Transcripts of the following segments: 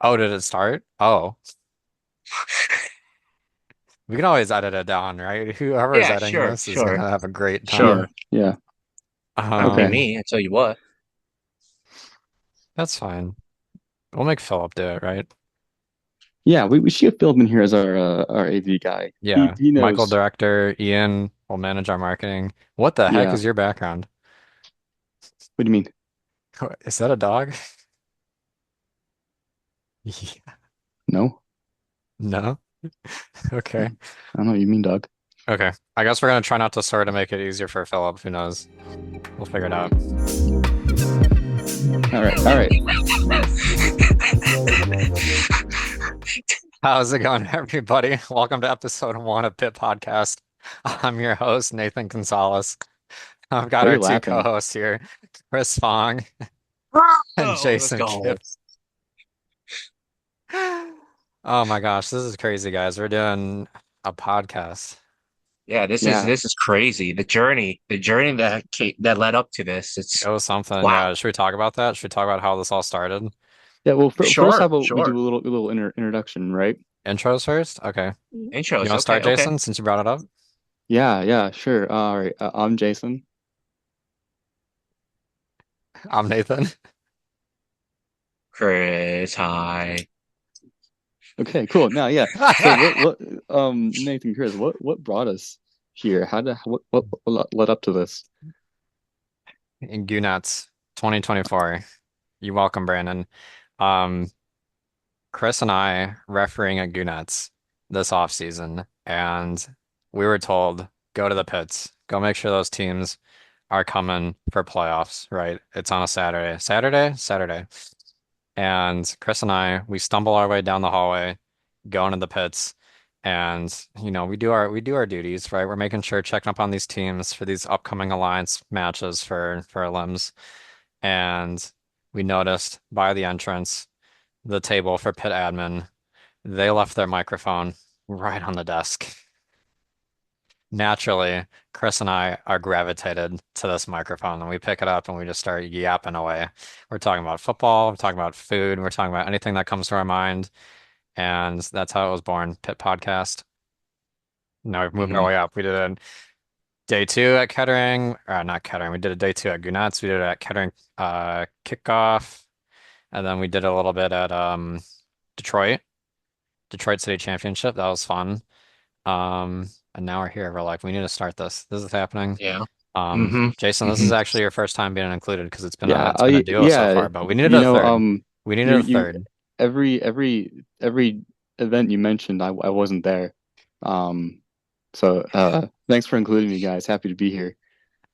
Oh, did it start? Oh, we can always edit it down, right? Whoever is Yeah, editing sure, this is sure, gonna have a great sure. time. Yeah, yeah. That would be Okay. Um, me. I tell you what. that's fine. We'll make Philip do it, right? Yeah, we should get Philip in here as our AV guy. He Yeah. he Michael, knows. director, Ian will manage our marketing. What the heck Yeah. is your background? What do you mean? Is that a dog? Yeah. No? No? I Okay. don't know what you mean, dog. Okay. I guess we're gonna try not to swear to make it easier for Philip. Who knows? We'll figure it out. All right, all right. How's it going, everybody? Welcome to episode 1 of Pit Podcast. I'm your host, Nathan Gonzalez. I've got Why are our you two laughing? co-hosts here, Chris Fong and Oh, let's Jason go. Kipp. Oh my gosh, this is crazy, guys. We're doing a podcast. Yeah, this is Yeah. this is crazy. The journey that led up to this. It It's was something. wow. Yeah, should we talk about that? Should we talk about how this all started? Yeah, well, first, how Sure, about we do sure. a little introduction, right? Intros first? Okay. You Intros. want to Okay, start, okay. Jason, since you brought it up? Yeah, yeah, sure. All right. I'm Jason. I'm Nathan. Chris, hi. Okay, cool. Now, yeah. So Nathan, Chris, what brought us here? What led up to this? In Gunats 2024. You're welcome, Brandon. Um, Chris and I refereeing at Gunats this off season, and we were told go to the pits, go make sure those teams are coming for playoffs, right? It's on a Saturday. Saturday. And Chris and I, we stumble our way down the hallway, go into the pits, and we do our duties, right? We're making sure checking up on these teams for these upcoming alliance matches for our limbs. And we noticed by the entrance, the table for pit admin, they left their microphone right on the desk. Naturally, Chris and I are gravitated to this microphone and we pick it up and we just start yapping away. We're talking about football, we're talking about food, we're talking about anything that comes to our mind. And that's how it was born, Pit Podcast. Now we've moved our Hmm. way up. We did a day 2 at Kettering, not Kettering, we did a day 2 at Gunats, we did it at Kettering kickoff, and then we did a little bit at Detroit, Detroit City Championship. That was fun. And now we're here. We're like, we need to start this. This is happening. Yeah. Hmm. Jason, this Hmm. is actually your first time being included because it's been a Yeah, it's been a duo so yeah. far, but we needed a third. We needed a You third. every event you mentioned, I wasn't there. Um, so thanks for including me, guys. Happy to be here.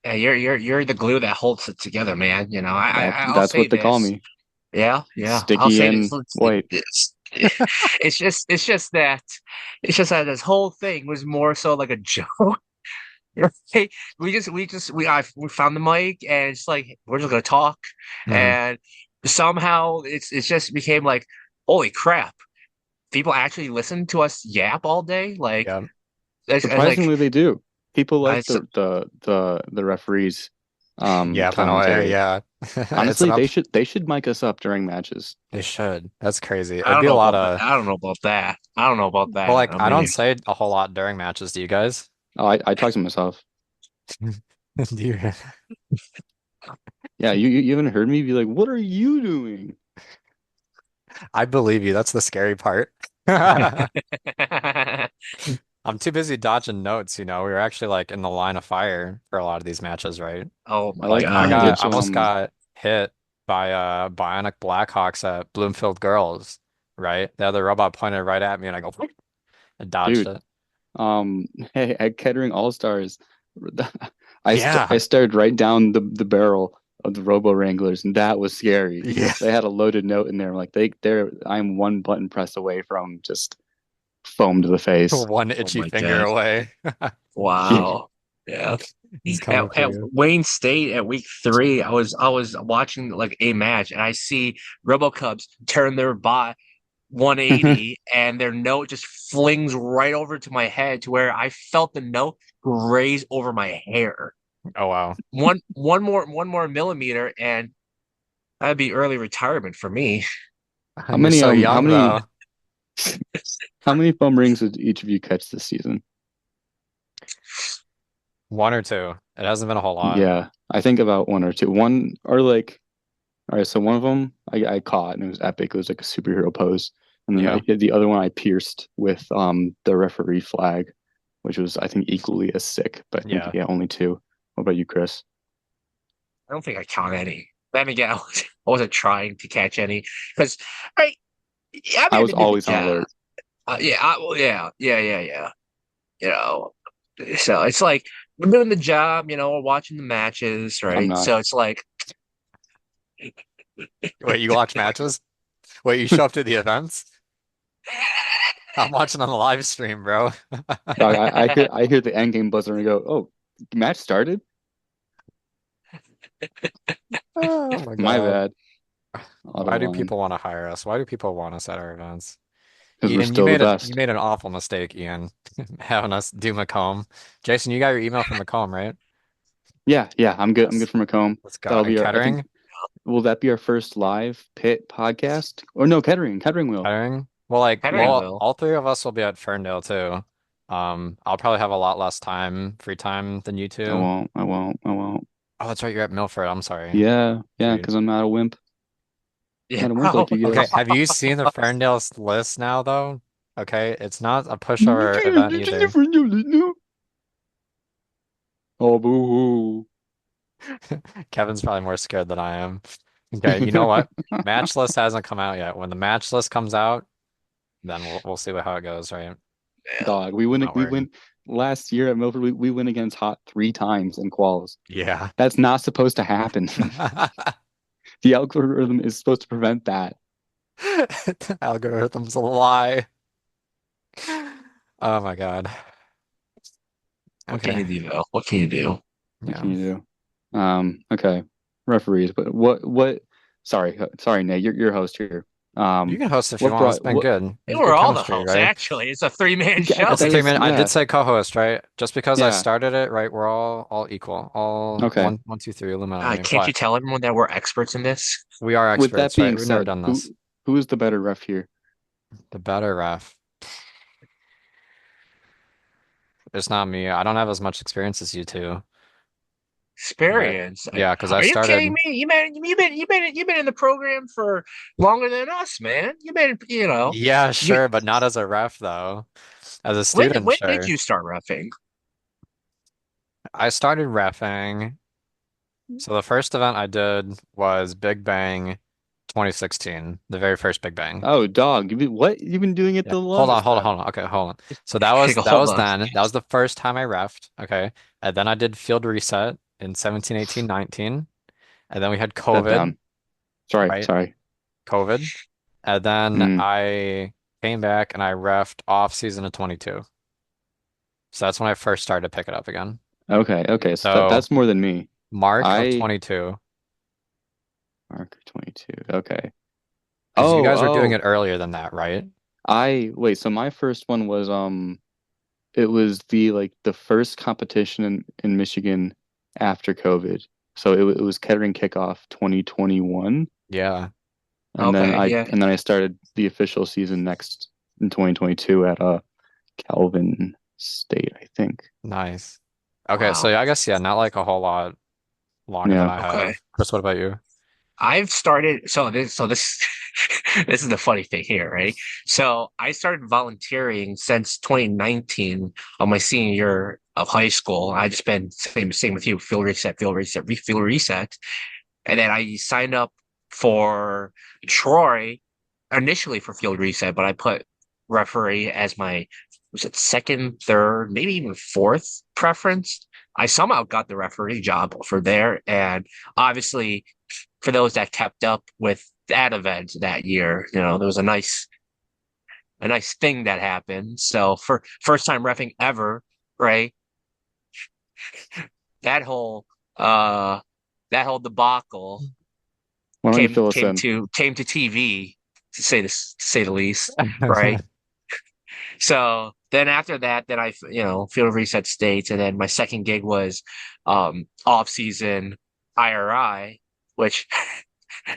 Yeah, you're the glue that holds it together, man. I'll That's say what they call this. me, Yeah, yeah. I'll sticky say this. and white. It's just that this whole thing was more so like a joke. Right? We found the mic and it's like we're just gonna talk, Hmm. and somehow it's just became like, holy crap, people actually listen to us yap all day. Like Yeah. it's like Surprisingly, they do. People I like s- the referees Yapping away. commentary. Yeah. It's an Honestly, up. they should mic us up during matches. They should. That's crazy. I It'd don't be a know lot about that. of, I don't know about that. I don't know about well, that. like I I don't mean, say a whole lot during matches. Do you guys? Oh, I talk to myself. Do you? Yeah, you haven't heard me be like, "What are you doing?" I believe you. That's the scary part. I'm too busy dodging notes, We were actually like in the line of fire for a lot of these matches, right? oh I my like Like I God. got which I almost got hit by Bionic Blackhawks at Bloomfield Girls, right? The other robot pointed right at me and I go and dodged dude. it. Hey, at Kettering All Stars, I Yeah. stared right down the barrel of the Robo Wranglers, and that was scary. Yeah. They had a loaded note in there, like I'm one button press away from just foam to the face. One Oh itchy my finger God. away. Yeah, Wow. Yeah. He's At, coming for at you. Wayne State at week 3, I was watching like a match and I see RoboCubs turn their bot 180 and their note just flings right over to my head to where I felt the note graze over my hair. Oh wow. One more millimeter and that'd be early retirement for me. How You're many so how young many though. how many foam rings did each of you catch this season? One or two. It hasn't been a whole lot. Yeah, I think about one or two. One or like, all right, so one of them I caught and it was epic. It was like a superhero pose. And then Yeah. the other one I pierced with the referee flag, which was I think equally as sick. But I think Yeah. yeah, only two. What about you, Chris? I don't think I caught any. Then again, I wasn't trying to catch any because I, I I mean, was I did the always on job. alert. Well, yeah. You know, so it's like we're doing the job. We're watching the matches, I'm right? not. So it's like, Wait, you watch matches? Wait, you show up to the events? I'm watching on the live stream, bro. Dog, I hear the end game buzzer and go, oh, match started? Oh my My God. bad. Auto Why do line. people want to hire us? Why do people want us at our events? Because we're Ian, still the you best. made an awful mistake, Ian, having us do Macomb. Jason, you got your email from Macomb, right? Yeah, I'm good. I'm good Let's for Macomb. let's go. That'll And be our, I think, Kettering? will that be our first live pit podcast? Or no, Kettering. Kettering will. Kettering? Well, like, Henry Yeah. will. all three of us will be at Ferndale too. I'll probably have a lot less free time than you I two. won't. I won't. I won't. Oh, that's right, you're at Milford. I'm sorry. Yeah, Sweet. because I'm not a wimp. Yeah. Not a wimp like you Okay, guys. have you seen the Ferndale's list now though? Okay, it's not a pushover event either. Oh, boo Kevin's probably more scared than I am. Okay, you know what? Match list hasn't come out yet. When the match list comes out, then we'll see how it goes, right? Yeah. Dog, Not we worried. win last year at Milford. We win against Hot three times in quals. Yeah. That's not supposed to happen. The algorithm is supposed to prevent that. Algorithms lie. Oh my God. What can you Okay. do, though? What can you do? What Yeah. can you do? Okay. Referees, but sorry, Nate, you're host here. You can host if you What want. It's brought been what good. They It's were good all the chemistry, hosts, right? actually. It's a three-man that, show. It's a that three is minute. I did yeah, say co-host, right? Just because I yeah. started it, right? We're all equal. All Okay. one, two, three Illuminati. Can't you What? tell everyone that we're experts in this? We are With that experts, right? being We've never said, done this. who is the better ref here? The better ref. It's not me. I don't have as much experience as you two. Okay. Experience. Yeah, because I Are you kidding started. me? You've been in the program for longer than us, man. Yeah, You sure, but not as a ref though. As a when student, when did sure. you start roughing? I started refing. So the first event I did was Big Bang 2016, the very first Big Bang. Oh, dog. What? You've been doing it Yeah. the longest then. Hold on. Okay, hold on. So that Hold was on. then. That was the first time I refed. Okay. And then I did field reset in 17, 18, 19. And then we had Step COVID, down. Sorry, right? sorry. COVID. And then Mm, I came back and I refed off season of 22. So that's when I first started to pick it up again. okay. So So that's more than me. March of I 22, Mark 22. Okay. because you guys were doing Oh. it earlier than that, right? I wait, so my first one was it was the like the first competition in Michigan after COVID. So it was Kettering Kickoff 2021, Yeah. Okay, yeah. and then I started the official season next in 2022 at Calvin State, I think. Nice. Okay, so Wow. yeah, I guess yeah, not like a whole lot longer than Yeah. I Okay. have. Chris, what about you? I've started this this is the funny thing here, right? So I started volunteering since 2019 on my senior year of high school. I just been same with you, field reset. And then I signed up for Troy initially for field reset, but I put referee as my was it second, third, maybe even fourth preference. I somehow got the referee job for there, and obviously for those that kept up with that event that year, there was a nice thing that happened. So for first time refing ever, right? That whole uh that whole debacle Why don't you came fill us came in? to came to TV to say the least, right? So then after that, then I field reset states, and then my second gig was off season IRI, which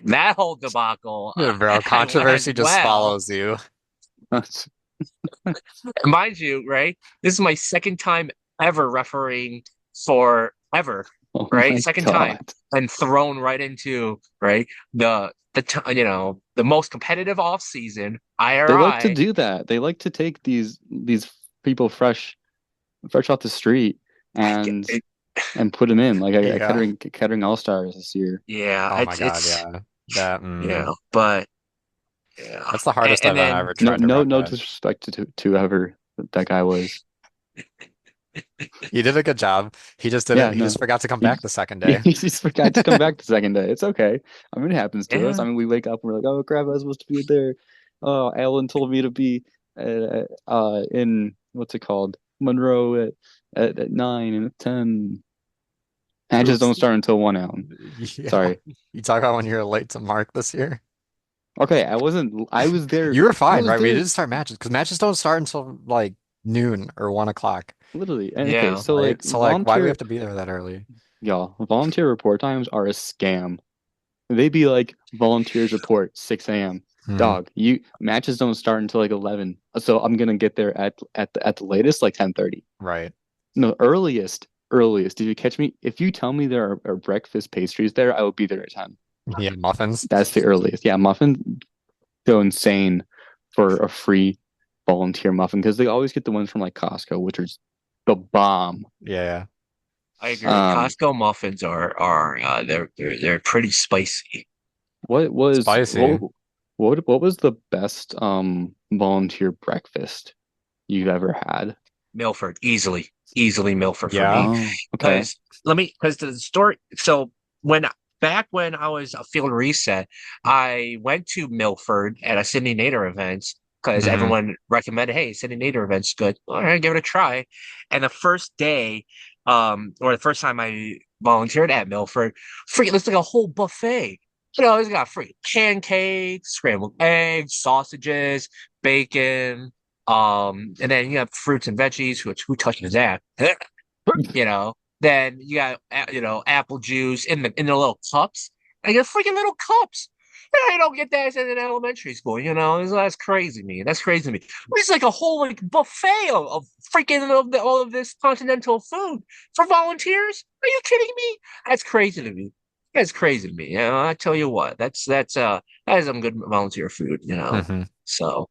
That whole debacle, Yeah, bro, as controversy just well. follows you. Mind you, right? This is my second time ever refereeing for ever, Oh right? my Second time, God. and thrown right into right the most competitive off season They like to IRI. do that. They like to take these people fresh off the street and put them in like a Yeah. Kettering All-Stars this year. Yeah, Oh my God, it's yeah. That but yeah, that's the and, hardest and event I then ever No tried to no ref no at. disrespect to whoever that guy was. You did a good job. Yeah, He no. just forgot to come He back the second he day. just forgot to come back the second day. It's okay. I mean, it happens to us. yeah, I mean, we wake up and we're like, oh crap, I was supposed to be there. Oh, Alan told me to be in what's it called? Monroe at 9 and at 10. Matches don't Oops. start until 1, Alan. Yeah. Sorry. You talk about when you were late to Mark this year. Okay, I wasn't. I was there. You were I fine, was right? We there didn't start matches because matches don't start until like noon or 1 o'clock, literally. And okay, yeah. so like right? So like, why do we have to be there that early? volunteer report times are a scam. They be like volunteers report 6 a.m. Hmm. Dog, you matches don't start until like 11. So I'm gonna get there at the latest like 10:30. Right. No, earliest. Did you catch me? If you tell me there are breakfast pastries there, I will be there at 10. Yeah, muffins. That's the earliest. Yeah, muffin go insane for a free volunteer muffin because they always get the ones from like Costco, which is the bomb. Yeah, I agree. Um, Costco muffins are they're pretty spicy. what was spicy. what was the best volunteer breakfast you've ever had? Milford, easily Milford for Yeah. me. Oh, okay. Because the story. So when back when I was a field reset, I went to Milford at a Sydney Nader event because Hmm. everyone recommended, hey, Sydney Nader event's good. All right, give it a try. And the first day, or the first time I volunteered at Milford, freaking, it's like a whole buffet. It's got free pancakes, scrambled eggs, sausages, bacon, and then you have fruits and veggies, which who touches that? you know. Then you got apple juice in the little cups. And you got freaking little cups. Yeah, you don't get that in an elementary school. That's crazy to me. That's crazy to me. It's like a whole like buffet of freaking all of this continental food for volunteers. Are you kidding me? That's crazy to me. That's crazy to me. I tell you what, that is some good volunteer food. Hmm. So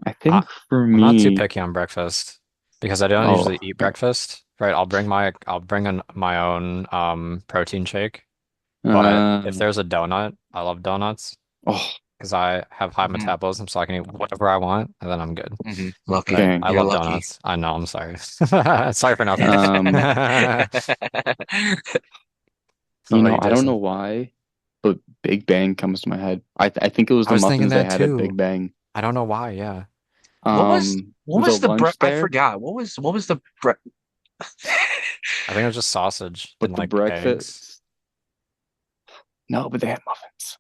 I I, think for I'm not too me, picky on breakfast because I don't oh, usually eat breakfast, right? I'll bring my own protein shake. But if uh, there's a donut, I love donuts oh, because I have high mhm, metabolism, so I can eat whatever I want, and then I'm good. lucky. Right? dang. I You're love lucky. donuts. I know, I'm sorry. Sorry for nothing. Um, So what you I don't know dissing? why, but Big Bang comes to my head. I think it was I the was thinking muffins they that had at Big too. Bang. I don't know why, yeah. What The was the lunch I there, forgot. What was the I think it was just sausage but and the like eggs. breakfast, no, but they had muffins.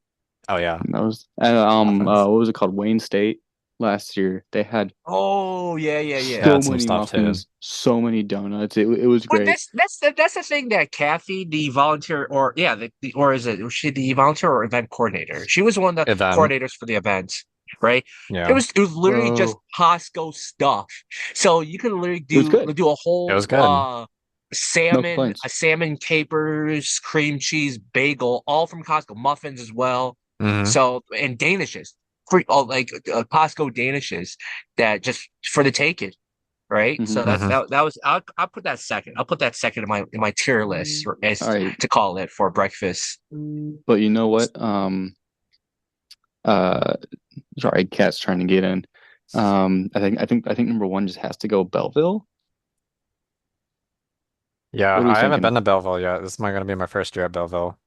Oh yeah, And those, muffins. what was it called? Wayne State last year. They had Oh, yeah, yeah, They yeah. so had some many stuff too. muffins, so many donuts. It was But great. that's the thing that Kathy, the volunteer, or yeah, or was she the volunteer or event coordinator? She was one of the Event. coordinators for the event, right? It Yeah. was it was literally just Bro, Costco stuff. So you could literally it was do good. do a It whole was good. No a complaints. salmon capers, cream cheese, bagel, all from Costco, muffins as well. Hmm. So and danishes, like Costco danishes that just for the taking, right? Hmm. So Hmm. that was I'll put that second. I'll put that second in my tier list All as right, to call it for breakfast. but you know what? Uh, sorry, Cat's trying to get in. I think number one just has to go Belleville. Yeah, What are we I haven't thinking? been to Belleville yet. This is gonna be my first year at Belleville.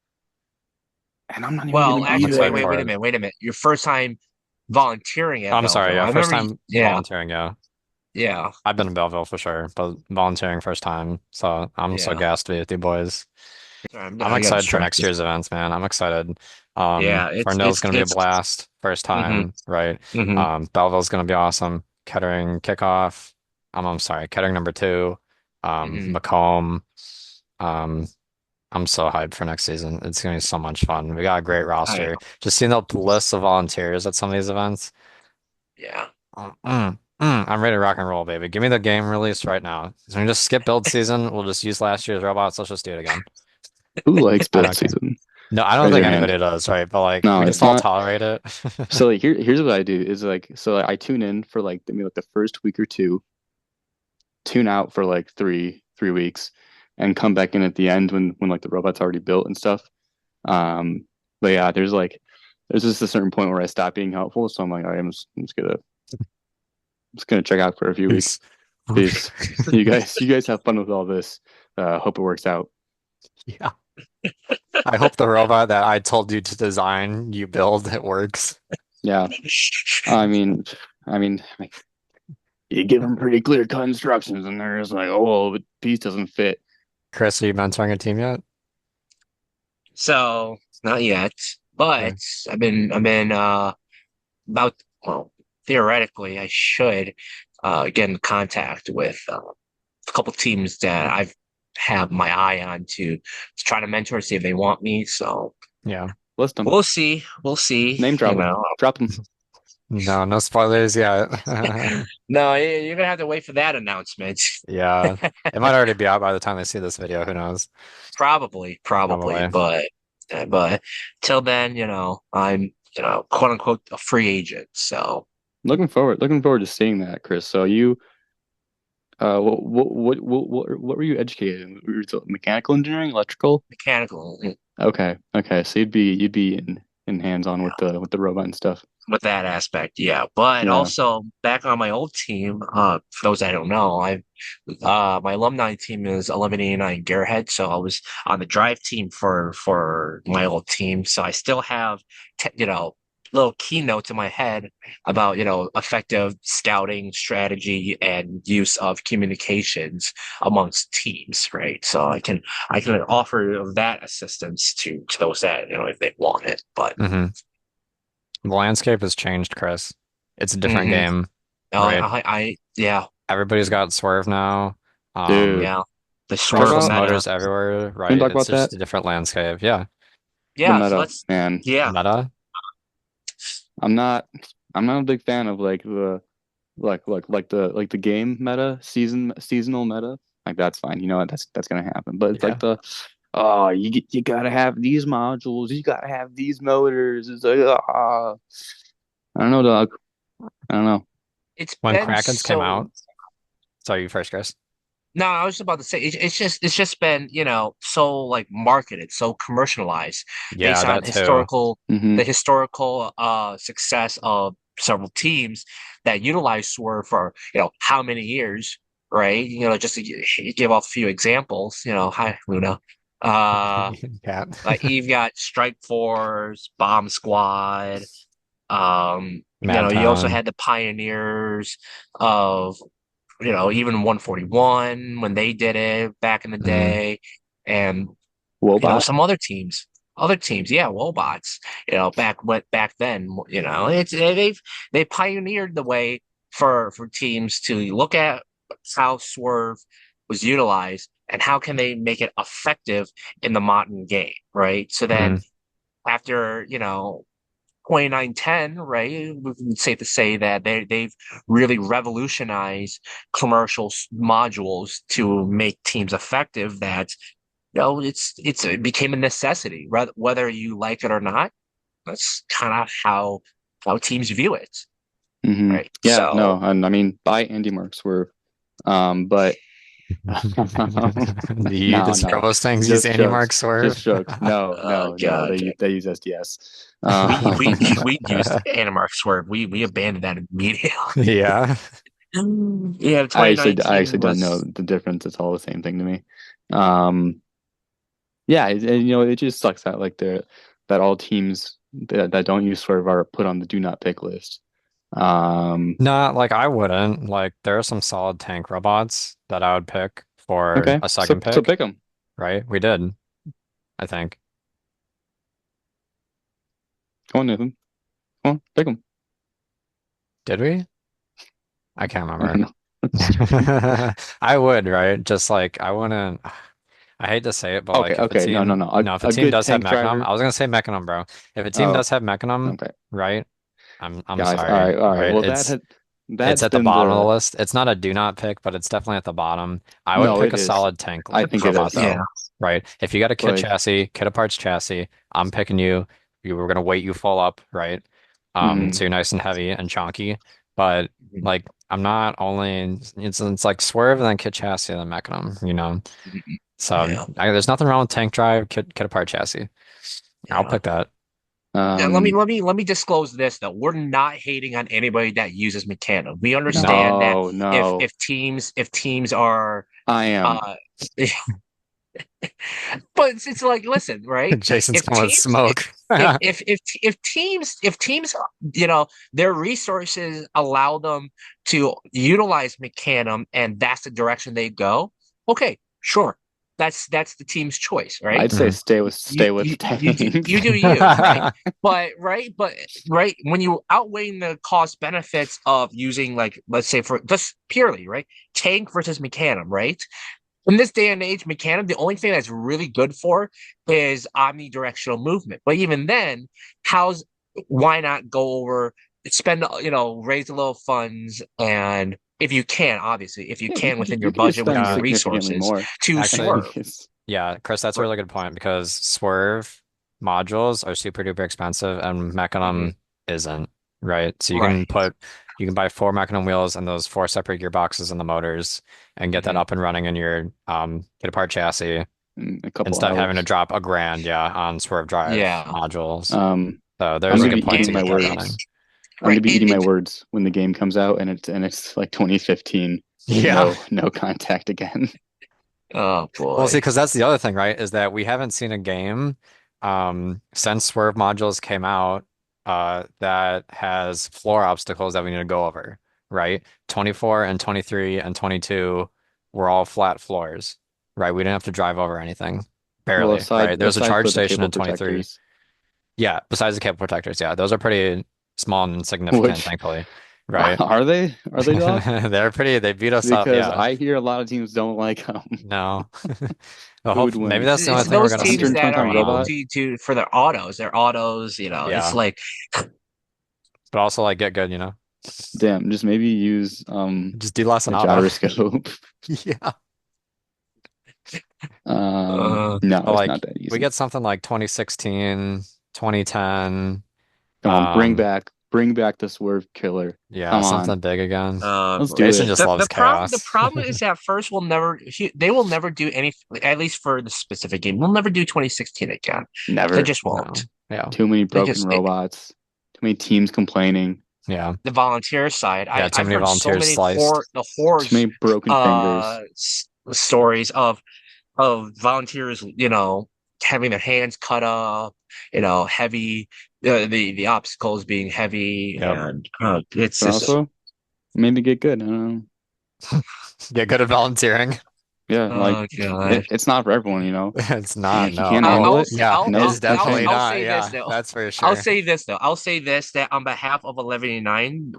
And I'm not even gonna Well, I'm be actually, wait, excited wait, there. for wait a it. minute, wait a minute. Your first time volunteering at I'm sorry, Belleville. yeah, I first remember. time Yeah, volunteering, yeah. yeah, I've been to Belleville for sure, but volunteering first time. So I'm so yeah. gassed to be with you boys. Sorry, I'm I got excited for next distracted. year's events, man. I'm excited. Yeah, Farnell's gonna be a blast. First hmm time, right? hmm Belleville's gonna be awesome. Kettering kickoff. I'm sorry, Kettering number two. hmm Macomb. Um, I'm so hyped for next season. It's gonna be so much fun. We got a great I roster. Just seeing the list of volunteers at some of these events. yeah. I'm ready to rock and roll, baby. Give me the game release right now. So we can just skip build season. We'll just use last year's robots. Let's just do it again. Who likes I build don't care. season? No, I don't Raise think your hand. anybody does, right? But like, No, we it's just all not. tolerate it. So like here's what I do is like so like, I tune in for like maybe like the first week or two, tune out for like three weeks, and come back in at the end when like the robot's already built and stuff. Um, but yeah, there's just a certain point where I stop being helpful, so I'm like, all right, I'm just gonna check out for a few weeks. Peace. Peace. You guys have fun with all this. Hope it works out. Yeah. I hope the robot that I told you to design, you build, it works. Yeah. I mean, I mean, you give them pretty clear cut instructions, and they're just like, oh, well, the piece doesn't fit. Chris, are you mentoring a team yet? So not yet, Yeah. but I've been about well theoretically I should get in contact with a couple teams that I've have my eye on to try to mentor, see if they want me. So Yeah. List them, we'll see. We'll see. name You drop them, know, drop them. No, no spoilers yet. no, you're gonna have to wait for that announcement. Yeah. It might already be out by the time they see this video. Who knows? Probably, Probably. but till then, I'm quote unquote a free agent. So Looking forward to seeing that, Chris. So you, what were you educated in? Were you mechanical engineering, electrical? mechanical. Okay. So you'd be in hands on with the robot and stuff. With that aspect, yeah. But Yeah. also back on my old team, for those that don't know, I my alumni team is 1189 Gearhead, so I was on the drive team for my old team. So I still have little keynotes in my head about effective scouting strategy and use of communications amongst teams, right? So I can offer that assistance to those that if they want it, but. hmm The landscape has changed, Chris. It's a different Mhm. game, Oh, right? yeah, Everybody's got swerve now. Dude, yeah. The can we talk swerve Brushless about meta. motors everywhere, can we right? talk It's about that? just a different landscape. Yeah. The Yeah, so meta, let's, man. yeah. Meta? I'm not I'm not a big fan of like the game meta, seasonal meta. Like that's fine. You know what? That's gonna happen. But it's like Yeah. the oh, you gotta have these modules, you gotta have these motors. It's like I don't know, dog. I don't know. It's When been Krakens came so. out, sorry, you first, Chris. No, I was just about to say it's just been so like marketed, so commercialized Yeah, based on that too. Hmm. the historical success of several teams that utilize Swerve for how many years, right? Just to give off a few examples. Hi Luna. Uh, Cat. like you've got Strike Force, Bomb Squad. Mad You also Town. had the pioneers of even 141 when they did it back in the hmm day, and Wobot. some other teams, yeah, Wobots, back then, it's they pioneered the way for teams to look at how Swerve was utilized and how can they make it effective in the modern game, right? So then hmm after 2910, right? It's safe to say that they've really revolutionized commercial modules to make teams effective. That it became a necessity, whether you like it or not. That's kind of how teams view it, Hmm. right? Yeah, So no, and I mean by Andy Marks were but You no, just no, those things use just Andy jokes, Mark swerve. just jokes. No, no, God, they use SDS. we used Animark Swerve. We abandoned that immediately. Yeah. Yeah, I 2019 actually don't know was. the difference. It's all the same thing to me. Um, yeah, and it just sucks that like that all teams that don't use Swerve are put on the do not pick list. Um, No, like I wouldn't. Like there are some solid tank robots that I would pick for okay, a so second so pick, pick them. right? We did, I think. Come on, Nathan. Come on, pick them. Did we? I can't I don't remember. know. It's tricky. I would, right? Just like I wouldn't. I hate to say it, but Okay, like if a okay, no, no, team, no. no, if a A team good does have tank Mechanum, driver. I was gonna say Mechanum, bro. If a team Oh, does have Mechanum, okay. right? I'm Guys, sorry, all right. right? Well, It's that's at the been bottom of the the list. It's not a do not pick, but it's definitely at the bottom. I would no, pick it a is. solid tank I think it robot is. Yeah. though, right? If you got a kit Like, chassis, kit a parts chassis, I'm picking you. You were gonna weight you full up, right? mhm. So you're nice and heavy and chunky. But like I'm not only it's like swerve and then kit chassis and then Mechanum, you know. So Yeah. there's nothing wrong with tank drive, kit a part chassis. I'll Yeah. pick that. Yeah, let me Um, let me let me disclose this though. We're not hating on anybody that uses Mechanic. We No, understand that no, no. if teams are I am. uh but it's like listen, right? Jason's If coming with teams smoke. if teams you know their resources allow them to utilize Mechanum and that's the direction they go, okay, sure. That's the team's choice, right? I'd say Mhm. stay with You tank. do you, right? But right when you outweighing the cost benefits of using like let's say for just purely right tank versus Mechanum, right? In this day and age, Mechanum, the only thing that's really good for is omnidirectional movement. But even then, how's why not go over spend raise a little funds and if you can, obviously, if you Yeah, can within your you could just budget, within spend your Yeah, significantly resources, more. to I actually, swerve. think it's yeah, Chris, that's a really good point because swerve modules are super duper expensive and Mhm. Mecanum isn't, right? So Right. you can buy four Mecanum wheels and those four separate gearboxes and the motors and get that Mhm. up and running in your get a part chassis a couple instead of having to hours. drop a grand, yeah, on swerve drive Yeah. modules. Um, So I'm there's a gonna Right. good be point eating to my get that It, running. words. I'm gonna right. be eating my words when the game comes out and it's like 2015 with Yeah. no contact again. Oh Well, see, boy. because that's the other thing, right? Is that we haven't seen a game since Swerve modules came out that has floor obstacles that we need to go over, right? 24 and 23 and 22 were all flat floors, right? We didn't have to drive over anything, Well, barely, right? There's a aside charge for the station cable in 23. protectors, Yeah, besides the cable protectors, yeah, those are pretty small and insignificant, which thankfully, right? are they dog? They beat us up, Because yeah. I hear a lot of teams don't like No. Well, who would maybe win. that's the only It's thing we're those gonna see teams that are 120-pound able going robot? to for their autos, it's Yeah, like but also like get good, you know. Damn, just maybe use Just do less a than auto. gyroscope. Yeah. uh, No, But it's not like that we easy. get something like 2016, 2010. Come on, Um, bring back the swerve killer. yeah, Come on, something big again. let's do Jason it. just loves the chaos. problem is that first they will never do any at least for the specific game. We'll never do 2016 again. They Never. just won't. No. Yeah. Too many They broken just robots. Too many teams complaining. Yeah. the volunteer side. Yeah, too I've many heard so volunteers many sliced. Too many broken fingers. stories of volunteers, having their hands cut up, heavy, the obstacles being heavy, Yep. and it's But just, also maybe get good. I don't know. Get good at volunteering. Yeah, like oh god. it's not for everyone, you know. It's not, If you no. can't Oh, handle it, yeah, no, it's no definitely change. I'll not. say this Yeah, though. that's for sure. I'll say this that on behalf of 1189,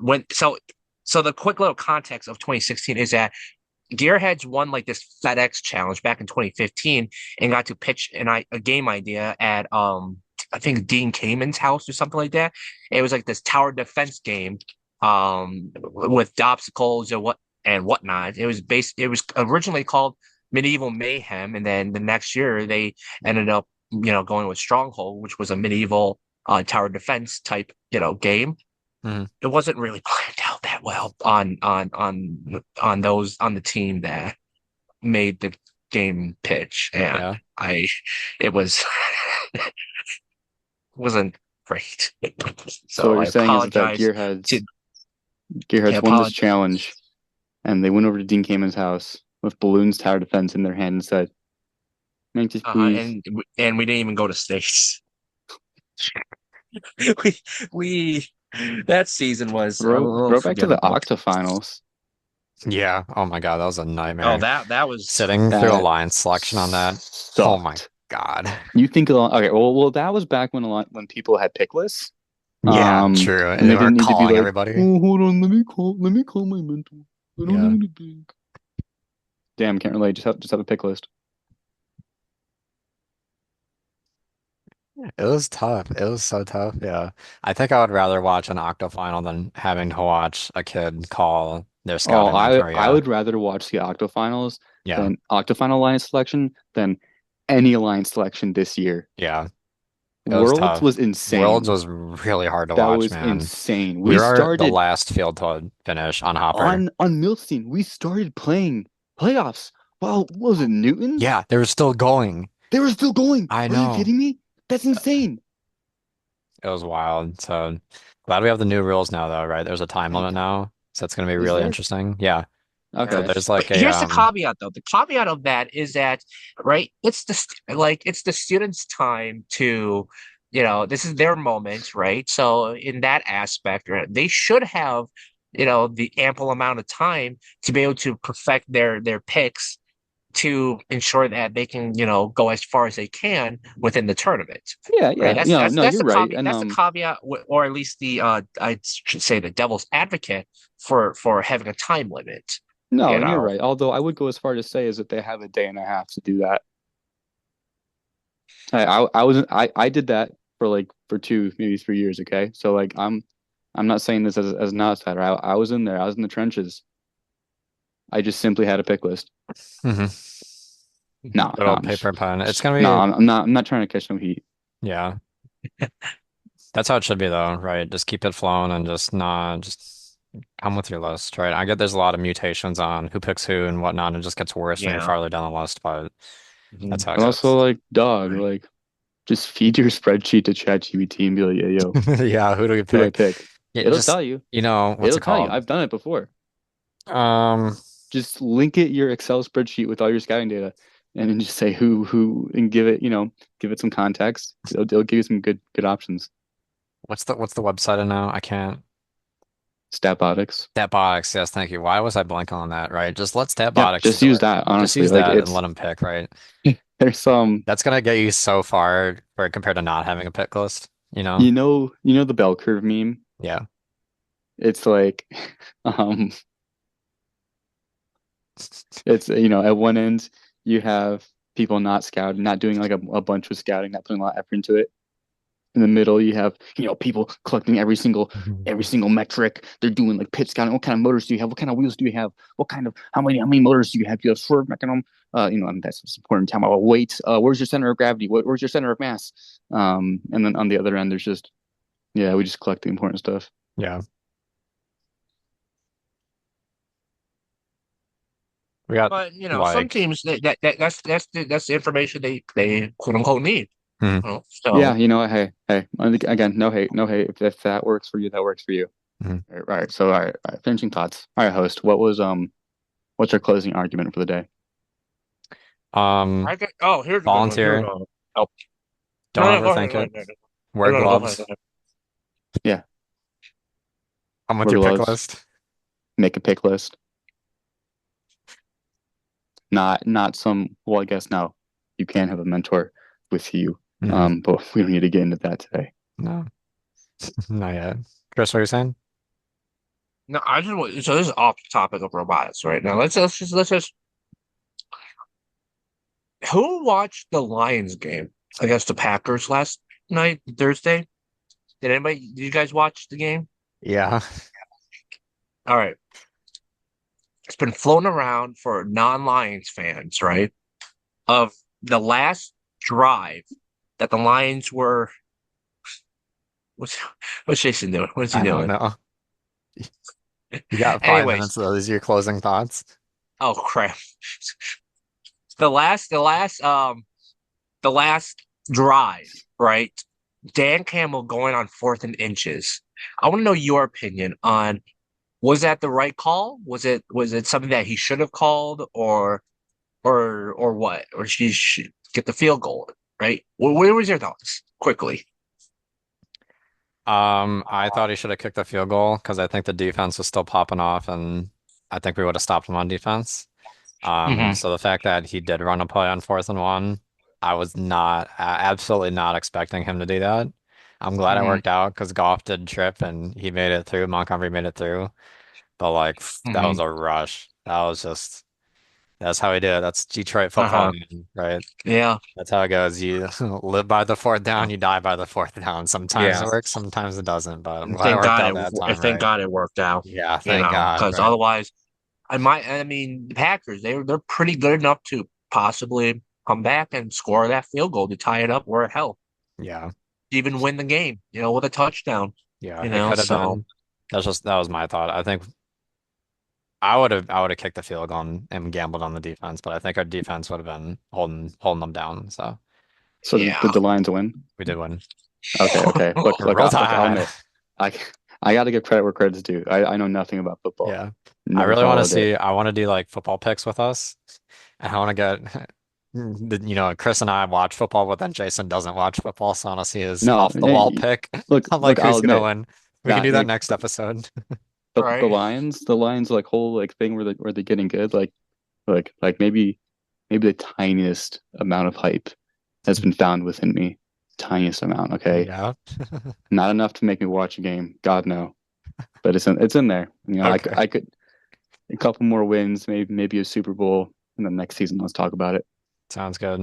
so the quick little context of 2016 is that Gearheads won like this FedEx challenge back in 2015 and got to pitch a game idea at I think Dean Kamen's house or something like that. It was like this tower defense game with obstacles and whatnot. It was originally called Medieval Mayhem, and then the next year they ended up going with Stronghold, which was a medieval tower defense type game. Mhm. It wasn't really planned out that well on those on the team that made the game pitch, and Yeah. I it was wasn't great. So what So you're I saying is that apologize to I Gearheads won this apologize. challenge and they went over to Dean Kamen's house with balloons tower defense in their hand and said, "Make this please." And we didn't even go to states. we we that season was a little Throw back to the forgettable. octafinals. Yeah. Oh my God, that was a Oh, nightmare. that was Sitting through a That line selection on that. Oh my sucked. God. You think a lot, okay, well that was back when people had pick lists. Yeah, true. And And they they were didn't need to be calling like, everybody. "Oh, hold on, let me call my mentor. I don't Yeah. need to pick." Damn, can't relate. Just have a pick list. It was tough. It was so tough. Yeah. I think I would rather watch an octo final than having to watch a kid call their Oh, scouting mentor. I Yeah. would rather watch the octofinals Yeah. than octofinal alliance selection than any alliance selection this year. Yeah. It was Worlds tough. was Worlds insane. was really hard to That watch, was man. insane. We We were the started last field to finish on Hopper. on Milstein. We started playing playoffs. Wow, what was it, Newton? Yeah, they were still going. They were still going. I Are you know. kidding me? That's insane. It was wild. So glad we have the new rules now, though, right? There's a time Thank limit God. now. So it's going to be Is really there? interesting. Yeah. So Yeah. Okay. there's But like a, here's the caveat, though. The caveat of that is that, right, it's the students' time to, this is their moment, right? So in that aspect, right, they should have, the ample amount of time to be able to perfect their picks to ensure that they can, go as far as they can within the tournament. Yeah, Right. yeah. That's You know, that's no, that's you're the right. caveat. And That's the caveat, or at least the I should say the devil's advocate for having a time limit. no, You and you're know. right. Although I would go as far to say is that they have a day and a half to do that. I did that for like for 2 maybe 3 years. Okay, so like I'm not saying this as an outsider. I was in there. I was in the trenches. I just simply had a pick list. Mhm. No, Little no, paper pen. It's going no. to be, I'm not trying to catch no heat. yeah. That's how it should be, though, right? Just keep it flowing and just come with your list, right? I get there's a lot of mutations on who picks who and whatnot. It just gets worse when you're Yeah. farther down the list, but that's Mhm. how it And also goes. like dog, like just feed your spreadsheet to ChatGPT and be like, yeah, yo, Yeah, who do we who do I pick? pick? Yeah, It'll just, tell you. what's It'll it tell you. called? I've done it before. Um, Just link it your Excel spreadsheet with all your scouting data, and then just say and give it, give it some context. It'll give you some good options. what's the website I know? I can't. Statbotics. Statbotics, yes, thank you. Why was I blanking on that, right? Just let Yeah, Statbotics just do use it. that. Just Honestly, use like that and let it's them pick, right? there's some, That's gonna get you so far for compared to not having a pick list, you know? the bell curve meme. Yeah. It's like, um, it's at one end you have people not scouting, not doing like a bunch of scouting, not putting a lot of effort into it. In the middle, you have, people collecting every single metric. They're doing like pit scouting. What kind of motors do you have? What kind of wheels do you have? What kind of how many motors do you have? Do you have swerve mechanism? I mean, that's important. Time about weight. Where's your center of gravity? Where's your center of mass? And then on the other end, there's just yeah, we just collect the important stuff. Yeah. We got But some like teams that's the information they quote unquote need. hmm, Yeah, So hey. Again, no hate, no hate. If that works for you, that works for you. hmm. All right. So, all right. Finishing thoughts. All right, host. What's our closing argument for the day? Um, I get. Oh, here's a good one. Here we volunteer. go. Oh, Don't no, go ahead, overthink go ahead, it. go ahead. Wear No, no, go ahead, go gloves. ahead. Yeah, Come with wear your pick gloves. list. Make a pick list. Not some. Well, I guess now you can have a mentor with you. Hmm. But we don't need to get into that today. No, not yet. Chris, what are you saying? No, I just want. So this is off the topic of robotics right now. Let's just. Who watched the Lions game against the Packers last night, Thursday? Did anybody? Did you guys watch the game? Yeah. All right. It's been flown around for non-Lions fans, right? Of the last drive that the Lions were. What's what's Jason doing? What's he I don't doing? know. You got 5 minutes Anyways, though. These are your closing thoughts. oh crap. The last drive, right? Dan Campbell going on 4th and inches. I want to know your opinion on, was that the right call? Was it something that he should have called, or what? Or she should get the field goal, right? What was your thoughts? Quickly. I thought he should have kicked the field goal because I think the defense was still popping off, and I think we would have stopped him on defense. Hmm. So the fact that he did run a play on 4th and 1, I was not absolutely not expecting him to do that. I'm glad it Hmm. worked out because Goff did trip and he made it through. Montgomery made it through, but like that was Hmm. a rush. That was just That's how we do it. That's Detroit football, Uh-huh. man, right? Yeah. That's how it goes. You live by the fourth down, you die by the fourth down. Sometimes it Yeah. works, sometimes it doesn't, but I'm And glad it thank worked God out that time, thank right? God it worked out, Yeah, thank God, because right? otherwise I mean, the Packers, they're pretty good enough to possibly come back and score that field goal to tie it up or hell, Yeah, even win the game, with a touchdown, yeah, it could have so been. That was my thought. I think I would have kicked the field goal and gambled on the defense, but I think our defense would have been holding them down. So So did yeah. the Lions win? we did win. Okay, okay. Roll I'll Tide. admit, I I got to give credit where credit's due. I know nothing about football. Yeah. I Never really want to followed it. see, I want to do like football picks with us. And I want to get, Chris and I watch football, but then Jason doesn't watch football. So I want to see his No, off the wall pick. I'm like, look. I'll who's going to admit, win? We can nah, do that next episode. Right. The Lions like whole like thing where they're getting good. Like maybe the tiniest amount of hype has been found within me. Tiniest amount. Okay, Yeah. not enough to make me watch a game. God no, but it's in there. Okay. I could a couple more wins, maybe a Super Bowl, and then next season let's talk about it. Sounds good.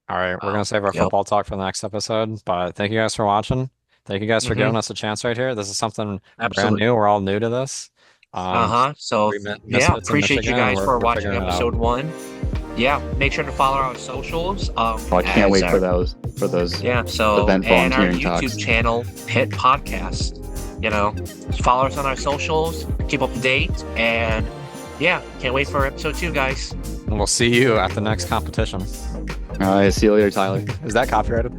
All right. We're going Wow. to save our Yep. football talk for the next episode. But thank you guys for watching. Thank you guys for Hmm. giving us a chance right here. This is something brand Absolutely. new. We're all new to this. So We yeah, misfits in appreciate you Michigan, and guys for we're watching figuring it out. episode 1. Yeah, make sure to follow our socials. Oh, I can't wait for those Yeah, so event and our volunteering YouTube talks. channel, Pit Podcast. Follow us on our socials, keep up to date, and yeah, can't wait for episode 2, guys. And we'll see you at the next competition. All right, see you later, Tyler. Is that copyrighted?